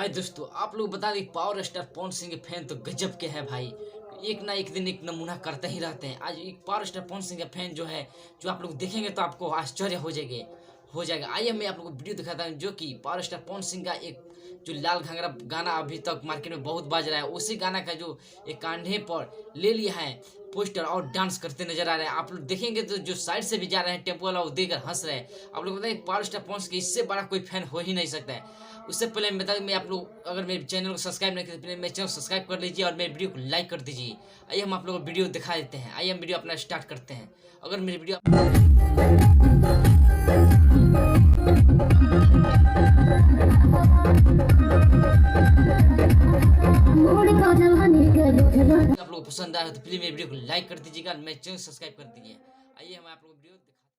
हाय दोस्तों, आप लोग बता दें पावर स्टार पवन सिंह के फैन तो गजब के हैं भाई। एक ना एक दिन एक नमूना करते ही रहते हैं। आज एक पावर स्टार पवन सिंह का फैन जो आप लोग देखेंगे तो आपको आश्चर्य हो जाएगा। आइए मैं आप लोगों को वीडियो दिखाता हूँ जो कि पावर स्टार पवन सिंह का एक जो लाल घाघरा गाना अभी तक मार्केट में बहुत बाज रहा है, उसी गाना का जो एक कांधे पर ले लिया है पोस्टर और डांस करते नजर आ रहे हैं। आप लोग देखेंगे तो जो साइड से भी जा रहे हैं टेम्पो वाला वो देकर हंस रहे हैं। आप लोग बताइए पावर स्टार पवन सिंह इससे बड़ा कोई फैन हो ही नहीं सकता है। उससे पहले मैं बता दूं, मैं आप लोग अगर मेरे चैनल को सब्सक्राइब नहीं करते मेरे चैनल को सब्सक्राइब कर लीजिए और मेरे वीडियो को लाइक कर दीजिए। आइए हम आप लोगों को वीडियो दिखा देते हैं। आइए हम वीडियो अपना स्टार्ट करते हैं। अगर मेरी वीडियो आप लोगों को पसंद आया तो प्लीज मेरे वीडियो को लाइक कर दीजिएगा, मेरे चैनल सब्सक्राइब कर दीजिए। आइए हम आप लोग वीडियो